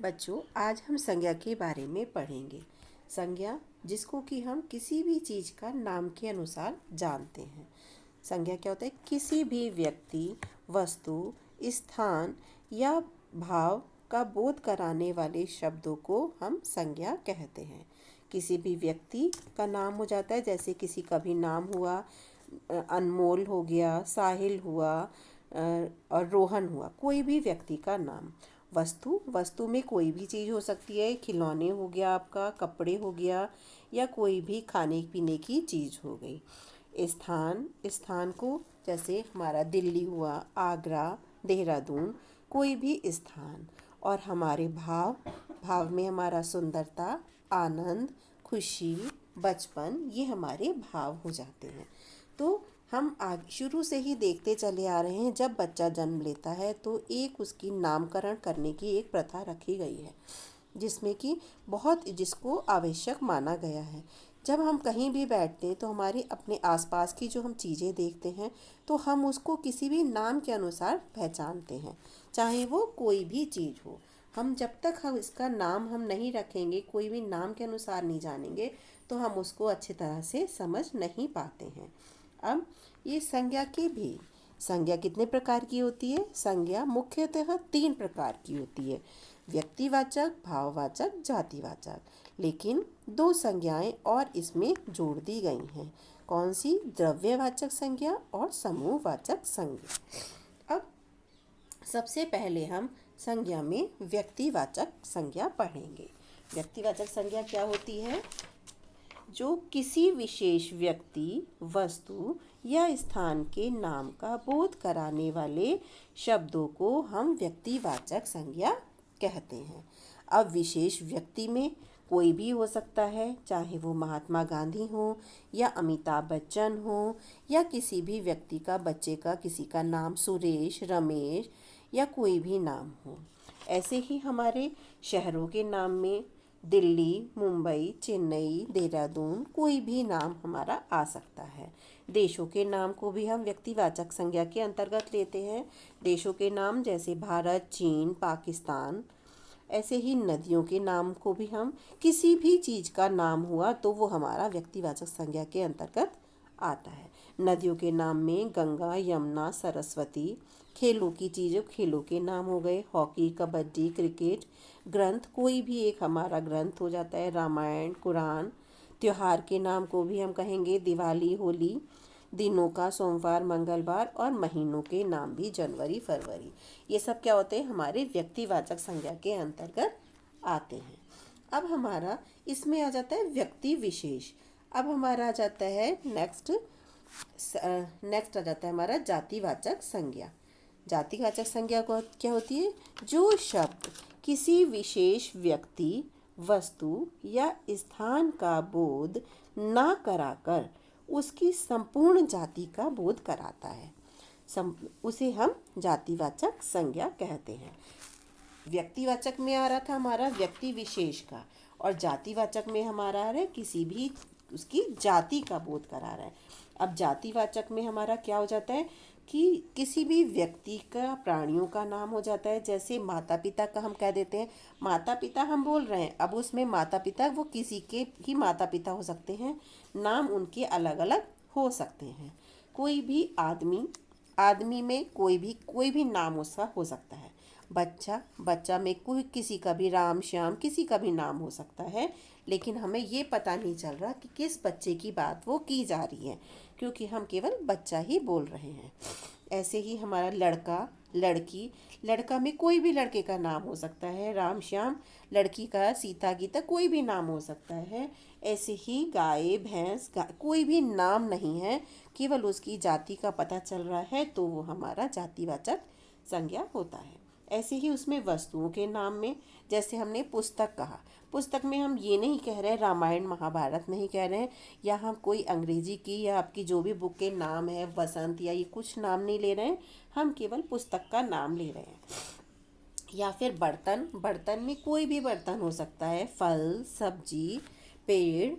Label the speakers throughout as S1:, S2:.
S1: बच्चों, आज हम संज्ञा के बारे में पढ़ेंगे। संज्ञा जिसको कि हम किसी भी चीज़ का नाम के अनुसार जानते हैं। संज्ञा क्या होता है? किसी भी व्यक्ति, वस्तु, स्थान या भाव का बोध कराने वाले शब्दों को हम संज्ञा कहते हैं। किसी भी व्यक्ति का नाम हो जाता है, जैसे किसी का भी नाम हुआ, अनमोल हो गया, साहिल हुआ, और रोहन हुआ। कोई भी व्यक्ति का नाम। वस्तु में कोई भी चीज़ हो सकती है। खिलौने हो गया, आपका कपड़े हो गया, या कोई भी खाने पीने की चीज़ हो गई। स्थान को जैसे हमारा दिल्ली हुआ, आगरा, देहरादून, कोई भी स्थान। और हमारे भाव में हमारा सुंदरता, आनंद, खुशी, बचपन, ये हमारे भाव हो जाते हैं। तो हम शुरू से ही देखते चले आ रहे हैं, जब बच्चा जन्म लेता है तो एक उसकी नामकरण करने की एक प्रथा रखी गई है, जिसमें कि जिसको आवश्यक माना गया है। जब हम कहीं भी बैठते हैं तो हमारे अपने आसपास की जो हम चीज़ें देखते हैं, तो हम उसको किसी भी नाम के अनुसार पहचानते हैं, चाहे वो कोई भी चीज़ हो। हम जब तक हम इसका नाम हम नहीं रखेंगे, कोई भी नाम के अनुसार नहीं जानेंगे, तो हम उसको अच्छी तरह से समझ नहीं पाते हैं। अब ये संज्ञा कितने प्रकार की होती है? संज्ञा मुख्यतः 3 प्रकार की होती है: व्यक्तिवाचक, भाववाचक, जातिवाचक। लेकिन 2 संज्ञाएं और इसमें जोड़ दी गई हैं। कौन सी? द्रव्यवाचक संज्ञा और समूहवाचक संज्ञा। अब सबसे पहले हम संज्ञा में व्यक्तिवाचक संज्ञा पढ़ेंगे। व्यक्तिवाचक संज्ञा क्या होती है? जो किसी विशेष व्यक्ति, वस्तु या स्थान के नाम का बोध कराने वाले शब्दों को हम व्यक्तिवाचक संज्ञा कहते हैं। अब विशेष व्यक्ति में कोई भी हो सकता है, चाहे वो महात्मा गांधी हो या अमिताभ बच्चन हो, या किसी भी व्यक्ति का, बच्चे का, किसी का नाम सुरेश, रमेश या कोई भी नाम हो। ऐसे ही हमारे शहरों के नाम में दिल्ली, मुंबई, चेन्नई, देहरादून, कोई भी नाम हमारा आ सकता है। देशों के नाम को भी हम व्यक्तिवाचक संज्ञा के अंतर्गत लेते हैं। देशों के नाम जैसे भारत, चीन, पाकिस्तान। ऐसे ही नदियों के नाम को भी हम, किसी भी चीज़ का नाम हुआ तो वो हमारा व्यक्तिवाचक संज्ञा के अंतर्गत आता है। नदियों के नाम में गंगा, यमुना, सरस्वती। खेलों की चीज़ों, खेलों के नाम हो गए हॉकी, कबड्डी, क्रिकेट। ग्रंथ, कोई भी एक हमारा ग्रंथ हो जाता है, रामायण, कुरान। त्योहार के नाम को भी हम कहेंगे दिवाली, होली। दिनों का सोमवार, मंगलवार। और महीनों के नाम भी जनवरी, फरवरी। ये सब क्या होते हैं? हमारे व्यक्तिवाचक संज्ञा के अंतर्गत आते हैं। अब हमारा इसमें आ जाता है व्यक्ति विशेष। अब हमारा आ जाता है नेक्स्ट आ जाता है हमारा जातिवाचक संज्ञा। जातिवाचक संज्ञा को क्या होती है? जो शब्द किसी विशेष व्यक्ति, वस्तु या स्थान का बोध ना कराकर उसकी संपूर्ण जाति का बोध कराता है, उसे हम जातिवाचक संज्ञा कहते हैं। व्यक्तिवाचक में आ रहा था हमारा व्यक्ति विशेष का, और जातिवाचक में हमारा आ रहा है किसी भी उसकी जाति का बोध करा रहा है। अब जातिवाचक में हमारा क्या हो जाता है कि किसी भी व्यक्ति का, प्राणियों का नाम हो जाता है। जैसे माता पिता का हम कह देते हैं, माता पिता हम बोल रहे हैं, अब उसमें माता पिता वो किसी के ही माता पिता हो सकते हैं, नाम उनके अलग अलग हो सकते हैं। कोई भी आदमी में कोई भी नाम उसका हो सकता है। बच्चा में कोई, किसी का भी राम, श्याम, किसी का भी नाम हो सकता है। लेकिन हमें ये पता नहीं चल रहा कि किस बच्चे की बात वो की जा रही है, क्योंकि हम केवल बच्चा ही बोल रहे हैं। ऐसे ही हमारा लड़का, लड़की। लड़का में कोई भी लड़के का नाम हो सकता है, राम, श्याम। लड़की का सीता, गीता, कोई भी नाम हो सकता है। ऐसे ही गाय, भैंस, कोई भी नाम नहीं है, केवल उसकी जाति का पता चल रहा है, तो वो हमारा जातिवाचक संज्ञा होता है। ऐसे ही उसमें वस्तुओं के नाम में, जैसे हमने पुस्तक कहा, पुस्तक में हम ये नहीं कह रहे रामायण, महाभारत नहीं कह रहे हैं, या हम कोई अंग्रेजी की या आपकी जो भी बुक के नाम है, वसंत या ये कुछ नाम नहीं ले रहे हैं, हम केवल पुस्तक का नाम ले रहे हैं। या फिर बर्तन में कोई भी बर्तन हो सकता है, फल, सब्जी, पेड़,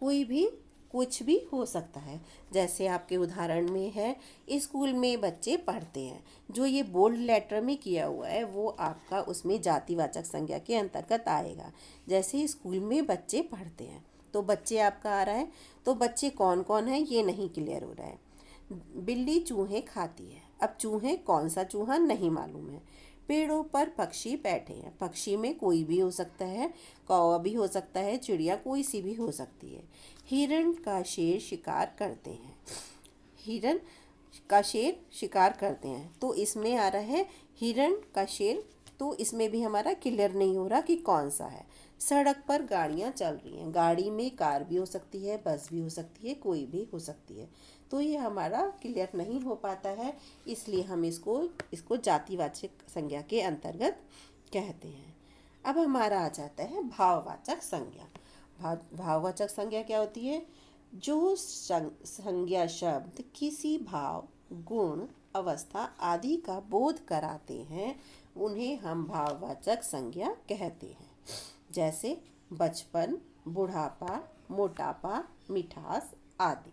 S1: कोई भी कुछ भी हो सकता है। जैसे आपके उदाहरण में है, स्कूल में बच्चे पढ़ते हैं, जो ये बोल्ड लेटर में किया हुआ है वो आपका उसमें जातिवाचक संज्ञा के अंतर्गत आएगा। जैसे स्कूल में बच्चे पढ़ते हैं, तो बच्चे आपका आ रहा है, तो बच्चे कौन कौन है ये नहीं क्लियर हो रहा है। बिल्ली चूहे खाती है, अब चूहे कौन सा चूहा नहीं मालूम है। पेड़ों पर पक्षी बैठे हैं, पक्षी में कोई भी हो सकता है, कौवा भी हो सकता है, चिड़िया कोई सी भी हो सकती है। हिरण का शेर शिकार करते हैं, हिरण का शेर शिकार करते हैं, तो इसमें आ रहा है हिरण का शेर, तो इसमें भी हमारा क्लियर नहीं हो रहा कि कौन सा है। सड़क पर गाड़ियाँ चल रही हैं, गाड़ी में कार भी हो सकती है, बस भी हो सकती है, कोई भी हो सकती है, तो ये हमारा क्लियर नहीं हो पाता है, इसलिए हम इसको जातिवाचक संज्ञा के अंतर्गत कहते हैं। अब हमारा आ जाता है भाववाचक संज्ञा। भाववाचक संज्ञा क्या होती है? जो संज्ञा शब्द किसी भाव, गुण, अवस्था आदि का बोध कराते हैं उन्हें हम भाववाचक संज्ञा कहते हैं। जैसे बचपन, बुढ़ापा, मोटापा, मिठास आदि।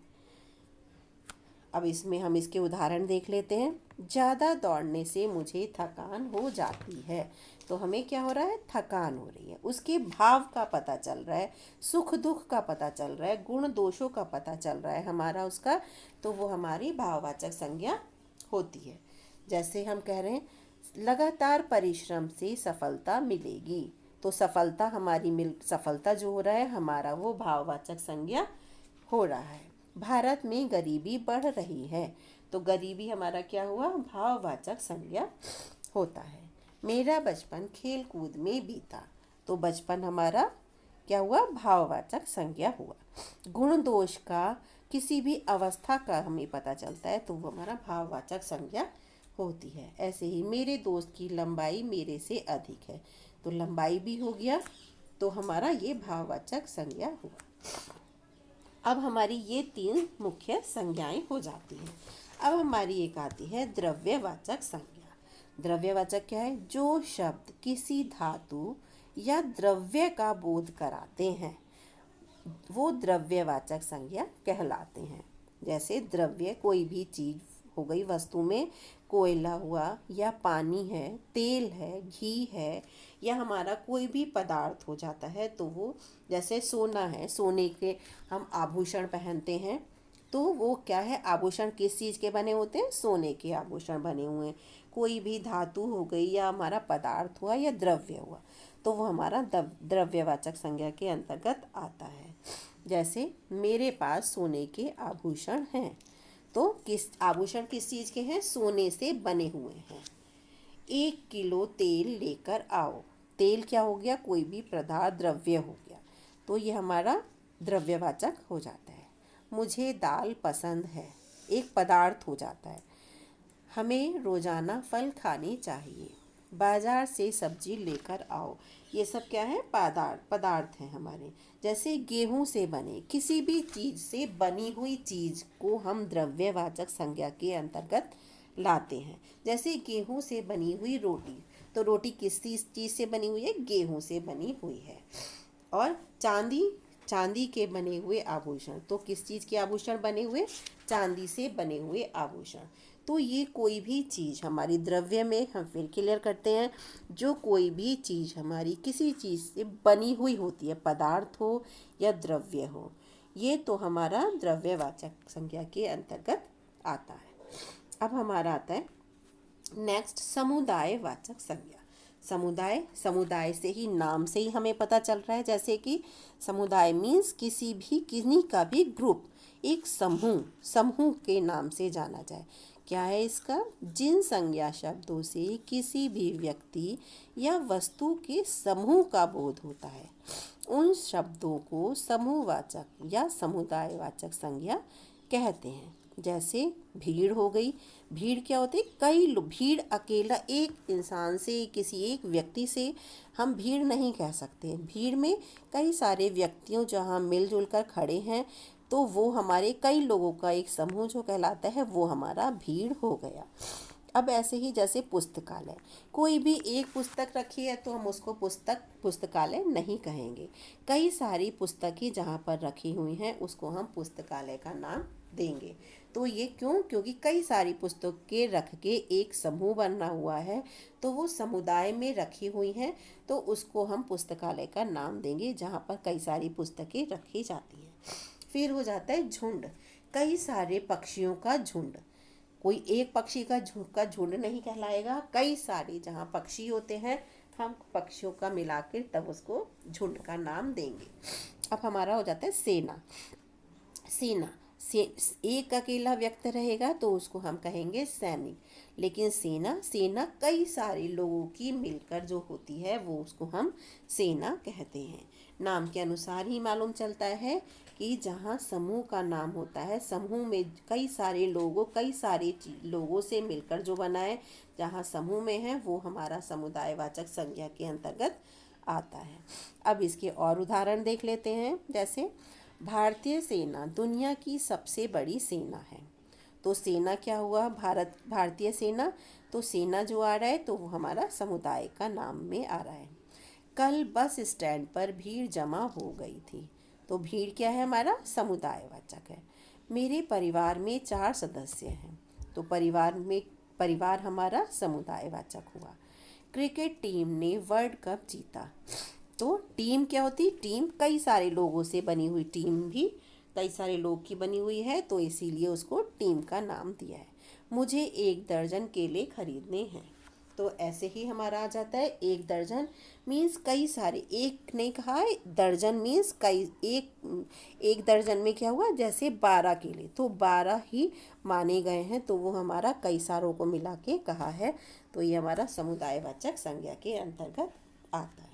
S1: अब इसमें हम इसके उदाहरण देख लेते हैं। ज़्यादा दौड़ने से मुझे थकान हो जाती है, तो हमें क्या हो रहा है? थकान हो रही है। उसके भाव का पता चल रहा है, सुख दुख का पता चल रहा है, गुण दोषों का पता चल रहा है हमारा उसका, तो वो हमारी भाववाचक संज्ञा होती है। जैसे हम कह रहे हैं लगातार परिश्रम से सफलता मिलेगी, तो सफलता जो हो रहा है हमारा वो भाववाचक संज्ञा हो रहा है। भारत में गरीबी बढ़ रही है, तो गरीबी हमारा क्या हुआ? भाववाचक संज्ञा होता है। मेरा बचपन खेल कूद में बीता, तो बचपन हमारा क्या हुआ? भाववाचक संज्ञा हुआ। गुण दोष का, किसी भी अवस्था का हमें पता चलता है, तो वो हमारा भाववाचक संज्ञा होती है। ऐसे ही मेरे दोस्त की लंबाई मेरे से अधिक है, तो लंबाई भी हो गया, तो हमारा ये भाववाचक संज्ञा हुआ। अब हमारी ये 3 मुख्य संज्ञाएं हो जाती हैं। अब हमारी एक आती है द्रव्यवाचक संज्ञा। द्रव्यवाचक क्या है? जो शब्द किसी धातु या द्रव्य का बोध कराते हैं वो द्रव्यवाचक संज्ञा कहलाते हैं। जैसे द्रव्य कोई भी चीज़ हो गई, वस्तु में कोयला हुआ या पानी है, तेल है, घी है, या हमारा कोई भी पदार्थ हो जाता है, तो वो जैसे सोना है, सोने के हम आभूषण पहनते हैं, तो वो क्या है? आभूषण किस चीज़ के बने होते हैं? सोने के आभूषण बने हुए हैं। कोई भी धातु हो गई या हमारा पदार्थ हुआ या द्रव्य हुआ, तो वो हमारा द्रव्यवाचक संज्ञा के अंतर्गत आता है। जैसे मेरे पास सोने के आभूषण हैं, तो आभूषण किस चीज़ के हैं? सोने से बने हुए हैं। 1 किलो तेल लेकर आओ, तेल क्या हो गया? कोई भी पदार्थ, द्रव्य हो गया, तो ये हमारा द्रव्यवाचक हो जाता है। मुझे दाल पसंद है, एक पदार्थ हो जाता है। हमें रोजाना फल खाने चाहिए, बाजार से सब्जी लेकर आओ, ये सब क्या है? पदार्थ हैं हमारे। जैसे गेहूं से बने, किसी भी चीज़ से बनी हुई चीज़ को हम द्रव्यवाचक संज्ञा के अंतर्गत लाते हैं। जैसे गेहूं से बनी हुई रोटी, तो रोटी किस चीज़ से बनी हुई है? गेहूं से बनी हुई है। और चांदी के बने हुए आभूषण, तो किस चीज़ के आभूषण बने हुए? चांदी से बने हुए आभूषण। तो ये कोई भी चीज़ हमारी द्रव्य में, हम फिर क्लियर करते हैं, जो कोई भी चीज़ हमारी किसी चीज़ से बनी हुई होती है, पदार्थ हो या द्रव्य हो, ये तो हमारा द्रव्यवाचक संज्ञा के अंतर्गत आता है। अब हमारा आता है नेक्स्ट समुदायवाचक संज्ञा। समुदाय से ही, नाम से ही हमें पता चल रहा है, जैसे कि समुदाय मीन्स किन्हीं का भी ग्रुप, एक समूह के नाम से जाना जाए। क्या है इसका? जिन संज्ञा शब्दों से किसी भी व्यक्ति या वस्तु के समूह का बोध होता है, उन शब्दों को समूहवाचक या समुदायवाचक संज्ञा कहते हैं। जैसे भीड़ हो गई, भीड़ क्या होती है? भीड़ अकेला एक इंसान से, किसी एक व्यक्ति से हम भीड़ नहीं कह सकते। भीड़ में कई सारे व्यक्तियों जहाँ मिलजुल कर खड़े हैं, तो वो हमारे कई लोगों का एक समूह जो कहलाता है, वो हमारा भीड़ हो गया। अब ऐसे ही जैसे पुस्तकालय, कोई भी एक पुस्तक रखी है तो हम उसको पुस्तकालय नहीं कहेंगे। कई सारी पुस्तकें जहाँ पर रखी हुई हैं उसको हम पुस्तकालय का नाम देंगे। तो ये क्यों? क्योंकि कई सारी पुस्तकें रख के एक समूह बना हुआ है, तो वो समुदाय में रखी हुई हैं, तो उसको हम पुस्तकालय का नाम देंगे जहाँ पर कई सारी पुस्तकें रखी जाती हैं। फिर हो जाता है झुंड, कई सारे पक्षियों का झुंड। कोई एक पक्षी का झुंड नहीं कहलाएगा, कई सारे जहाँ पक्षी होते हैं हम पक्षियों का मिला के तब उसको झुंड का नाम देंगे। अब हमारा हो जाता है सेना। सेना से एक अकेला व्यक्ति रहेगा तो उसको हम कहेंगे सैनिक, लेकिन सेना कई सारे लोगों की मिलकर जो होती है वो उसको हम सेना कहते हैं। नाम के अनुसार ही मालूम चलता है कि जहाँ समूह का नाम होता है, समूह में कई सारे लोगों से मिलकर जो बना है, जहाँ समूह में है वो हमारा समुदायवाचक संज्ञा के अंतर्गत आता है। अब इसके और उदाहरण देख लेते हैं। जैसे भारतीय सेना दुनिया की सबसे बड़ी सेना है। तो सेना क्या हुआ? भारतीय सेना। तो सेना जो आ रहा है तो वो हमारा समुदाय का नाम में आ रहा है। कल बस स्टैंड पर भीड़ जमा हो गई थी। तो भीड़ क्या है? हमारा समुदायवाचक है। मेरे परिवार में 4 सदस्य हैं। तो परिवार हमारा समुदायवाचक हुआ। क्रिकेट टीम ने वर्ल्ड कप जीता। तो टीम क्या होती? टीम कई सारे लोगों से बनी हुई, टीम भी कई सारे लोग की बनी हुई है, तो इसीलिए उसको टीम का नाम दिया है। मुझे 1 दर्जन केले खरीदने हैं। तो ऐसे ही हमारा आ जाता है 1 दर्जन मीन्स कई सारे, एक नहीं कहा है, दर्जन मीन्स कई, एक दर्जन में क्या हुआ? जैसे 12 केले, तो 12 ही माने गए हैं, तो वो हमारा कई सारों को मिला के कहा है। तो ये हमारा समुदायवाचक संज्ञा के अंतर्गत आता है।